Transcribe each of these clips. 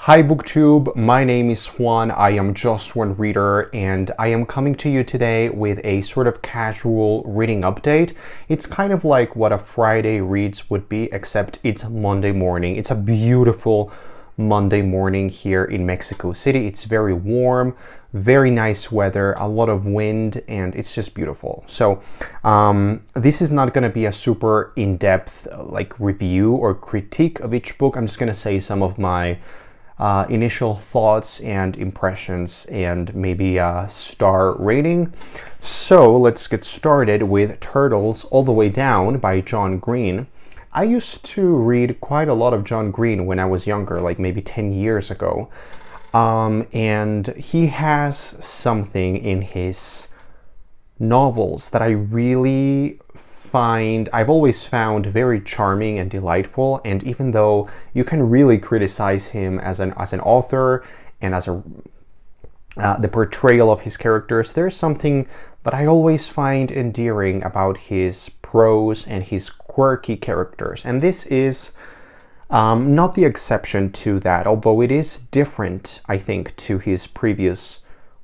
Hi BookTube, my name is Juan, I am just one reader, and I am coming to you today with a sort of casual reading update. It's kind of like what a Friday reads would be, except it's Monday morning. It's a beautiful Monday morning here in Mexico City. It's very warm, very nice weather, a lot of wind, and it's just beautiful. So this is not going to be a super in-depth like review or critique of each book. I'm just going to say some of my initial thoughts and impressions and maybe a star rating. So let's get started with Turtles All the Way Down by John Green. I used to read quite a lot of John Green when I was younger, like maybe 10 years ago. And he has something in his novels that I really I've always found very charming and delightful. And even though you can really criticize him as an author and as the portrayal of his characters, there's something that I always find endearing about his prose and his quirky characters. And this is not the exception to that, although it is different, I think, to his previous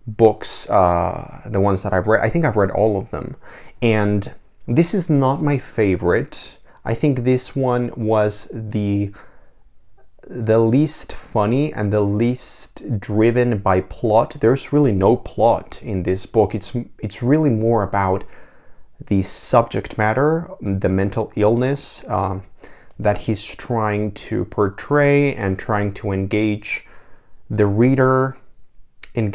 books, the ones that I've read. I think I've read all of them. And this is not my favorite. I think this one was the least funny and the least driven by plot. There's really no plot in this book. It's really more about the subject matter, the mental illness that he's trying to portray and trying to engage the reader in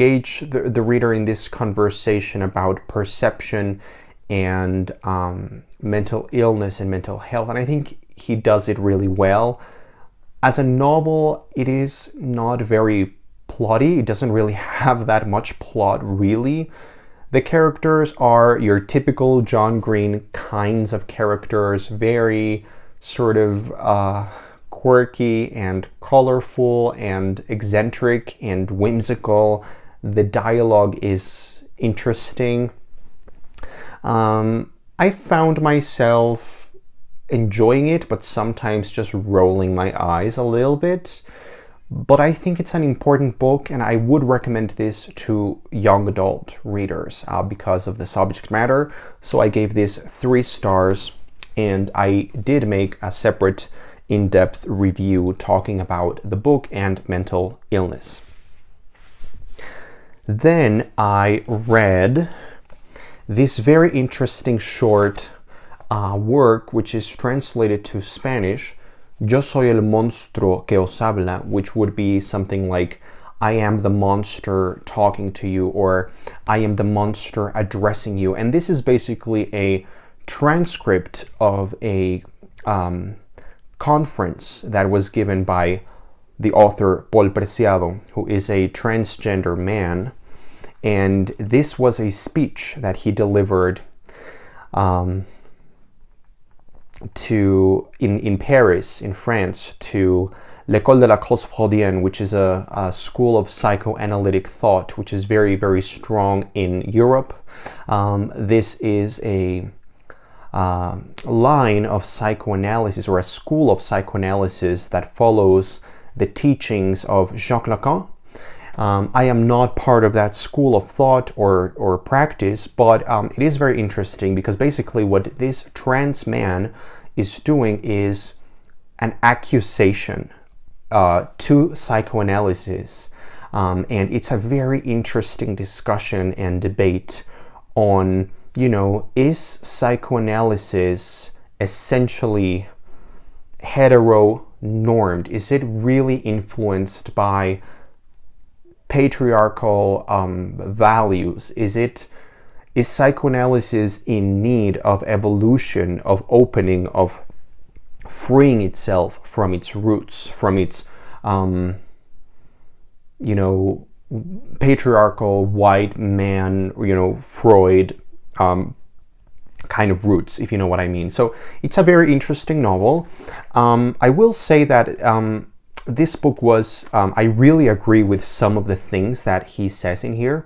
this conversation about perception and mental illness and mental health. And I think he does it really well. As a novel, it is not very plotty. It doesn't really have that much plot, really. The characters are your typical John Green kinds of characters, very sort of quirky and colorful and eccentric and whimsical. The dialogue is interesting. I found myself enjoying it, but sometimes just rolling my eyes a little bit. But I think it's an important book, and I would recommend this to young adult readers because of the subject matter. So I gave this 3 stars, and I did make a separate in-depth review talking about the book and mental illness. Then I read this very interesting short work, which is translated to Spanish, Yo soy el monstruo que os habla, which would be something like, I am the monster talking to you, or I am the monster addressing you. And this is basically a transcript of a conference that was given by the author Paul Preciado, who is a transgender man. And this was a speech that he delivered in Paris, in France, to L'École de la Cause Freudienne, which is a school of psychoanalytic thought, which is very, very strong in Europe. This is a line of psychoanalysis, or a school of psychoanalysis that follows the teachings of Jacques Lacan. I am not part of that school of thought or practice, but it is very interesting because basically what this trans man is doing is an accusation to psychoanalysis. And it's a very interesting discussion and debate on, is psychoanalysis essentially heteronormed? Is it really influenced by patriarchal values? Is psychoanalysis in need of evolution, of opening, of freeing itself from its roots, from its patriarchal white man, Freud kind of roots, if you know what I mean. So it's a very interesting novel. I will say that this book was, I really agree with some of the things that he says in here.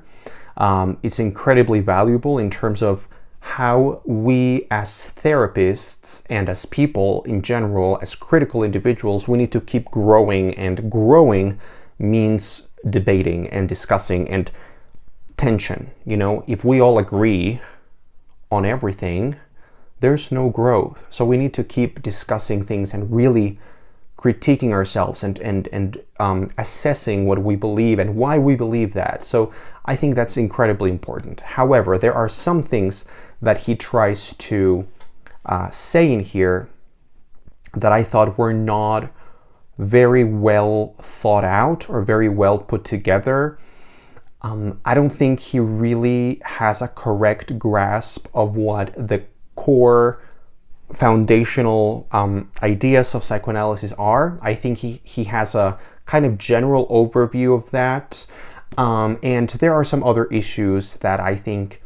It's incredibly valuable in terms of how we as therapists and as people in general, as critical individuals, we need to keep growing, and growing means debating and discussing and tension. You know, if we all agree on everything, there's no growth. So we need to keep discussing things and really critiquing ourselves and assessing what we believe and why we believe that. So I think that's incredibly important. However, there are some things that he tries to say in here that I thought were not very well thought out or very well put together. I don't think he really has a correct grasp of what the core foundational ideas of psychoanalysis are. I think he has a kind of general overview of that. And there are some other issues that I think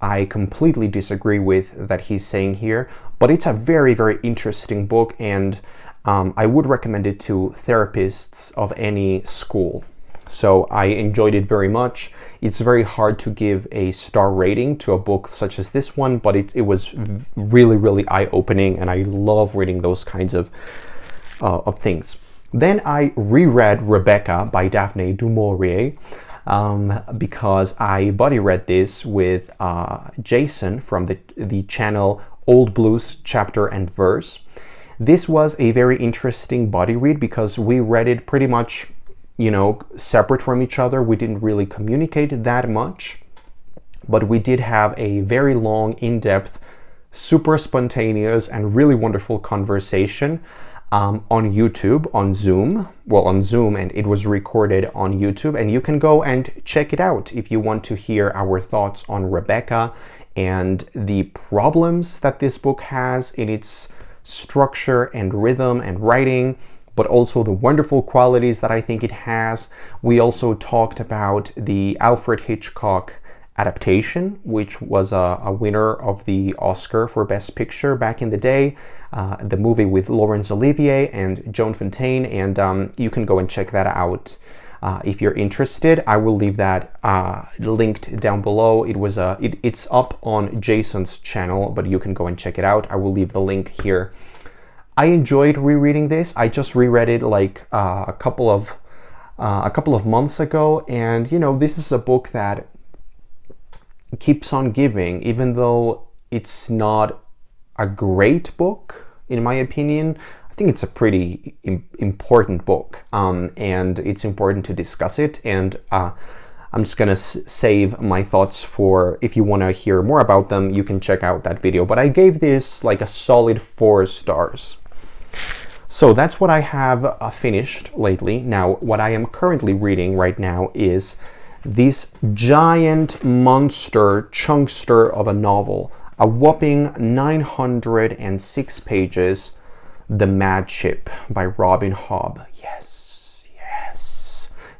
I completely disagree with that he's saying here. But it's a very, very interesting book, and I would recommend it to therapists of any school. So I enjoyed it very much. It's very hard to give a star rating to a book such as this one, but it was really, really eye-opening, and I love reading those kinds of things. Then I reread Rebecca by Daphne du Maurier because I buddy read this with Jason from the channel Old Blues Chapter and Verse. This was a very interesting buddy read because we read it pretty much, you know, separate from each other. We didn't really communicate that much, but we did have a very long, in-depth, super spontaneous, and really wonderful conversation on YouTube, on Zoom, and it was recorded on YouTube, and you can go and check it out if you want to hear our thoughts on Rebecca and the problems that this book has in its structure and rhythm and writing, but also the wonderful qualities that I think it has. We also talked about the Alfred Hitchcock adaptation, which was a winner of the Oscar for Best Picture back in the day, the movie with Laurence Olivier and Joan Fontaine, and you can go and check that out if you're interested. I will leave that linked down below. It's up on Jason's channel, but you can go and check it out. I will leave the link here. I enjoyed rereading this. I just reread it like a couple of months ago, and you know, this is a book that keeps on giving, even though it's not a great book, in my opinion. I think it's a pretty important book, and it's important to discuss it. And I'm just gonna save my thoughts for if you want to hear more about them. You can check out that video. But I gave this like a solid 4 stars. So that's what I have finished lately. Now, what I am currently reading right now is this giant monster chunkster of a novel, a whopping 906 pages, The Mad Ship by Robin Hobb. Yes.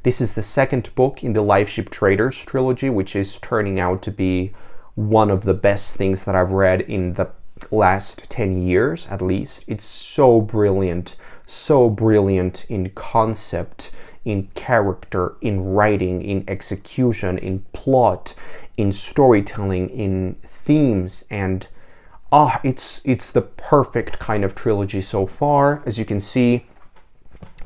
This is the second book in the Life Ship Traders trilogy, which is turning out to be one of the best things that I've read in the last 10 years, at least. It's so brilliant in concept, in character, in writing, in execution, in plot, in storytelling, in themes, and it's the perfect kind of trilogy so far. As you can see,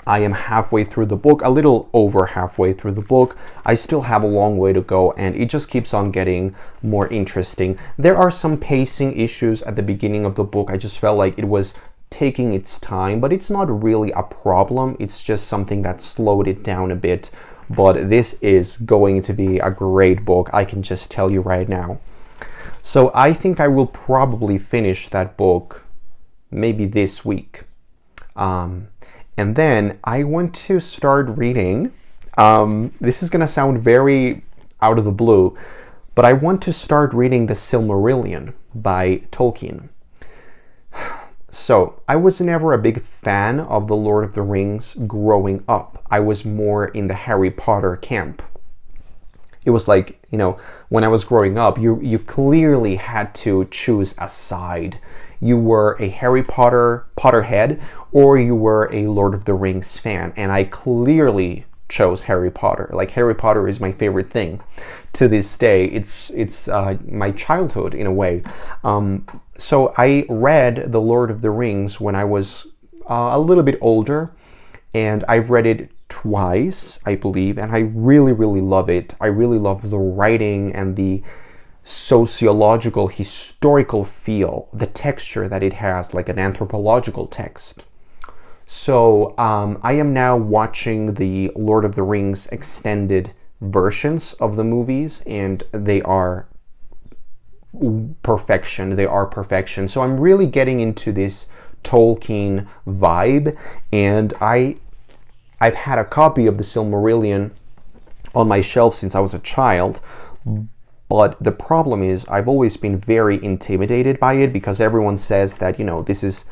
I am halfway through the book, a little over halfway through the book. I still have a long way to go, and it just keeps on getting more interesting. There are some pacing issues at the beginning of the book. I just felt like it was taking its time, but it's not really a problem. It's just something that slowed it down a bit. But this is going to be a great book, I can just tell you right now. So I think I will probably finish that book maybe this week. And then I want to start reading, this is going to sound very out of the blue, but I want to start reading the Silmarillion by Tolkien. So, I was never a big fan of The Lord of the Rings growing up. I was more in the Harry Potter camp. It was like, you know, when I was growing up, you clearly had to choose a side. You were a Harry Potterhead, or you were a Lord of the Rings fan. And I clearly chose Harry Potter. Like, Harry Potter is my favorite thing to this day. It's my childhood in a way. So I read The Lord of the Rings when I was a little bit older, and I've read it twice, I believe, and I really, really love it. I really love the writing and the sociological, historical feel, the texture that it has, like an anthropological text. So I am now watching the Lord of the Rings extended versions of the movies, and they are perfection. They are perfection. So I'm really getting into this Tolkien vibe, and I've had a copy of the Silmarillion on my shelf since I was a child. But the problem is, I've always been very intimidated by it because everyone says that, you know, this is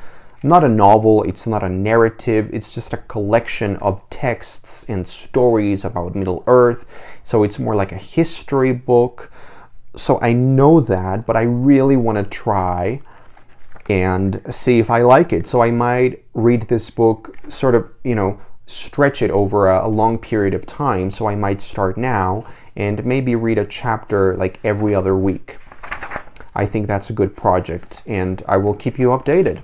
not a novel, it's not a narrative, it's just a collection of texts and stories about Middle-earth. So it's more like a history book. So I know that, but I really want to try and see if I like it. So I might read this book, sort of, you know, stretch it over a long period of time. So I might start now and maybe read a chapter like every other week. I think that's a good project, and I will keep you updated.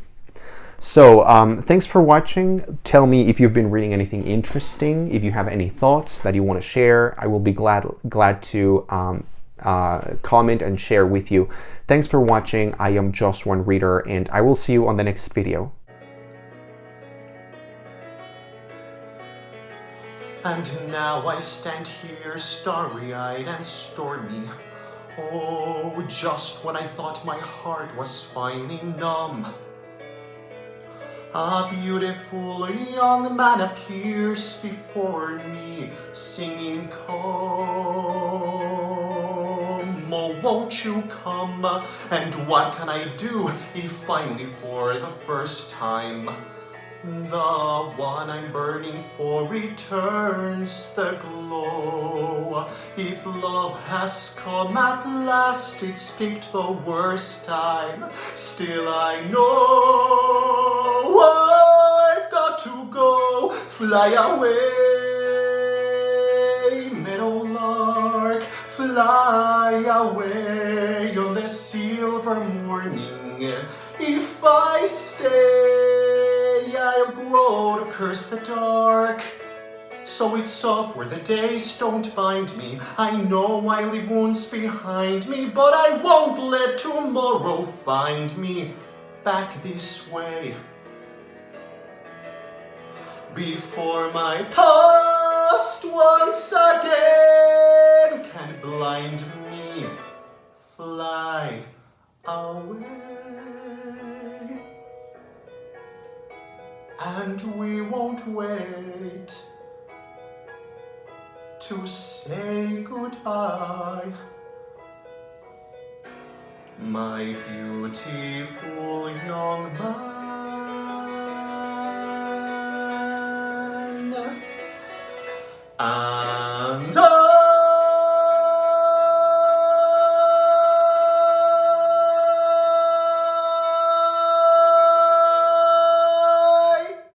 So thanks for watching. Tell me if you've been reading anything interesting, if you have any thoughts that you want to share. I will be glad to comment and share with you. Thanks for watching. I am Just One Reader, and I will see you on the next video. And now I stand here starry-eyed and stormy. Oh, just when I thought my heart was finally numb, a beautiful young man appears before me, singing, "Come, oh, won't you come? And what can I do if finally for the first time the one I'm burning for returns the glow? If love has come at last, it's picked the worst time. Still I know I've got to go. Fly away, meadowlark, fly away on the silver morning. If I stay, I'll grow to curse the dark. So it's off where the days don't bind me. I know I leave wounds behind me, but I won't let tomorrow find me back this way. Before my past once again can blind me, fly away. And we won't wait to say goodbye. My beautiful young man. And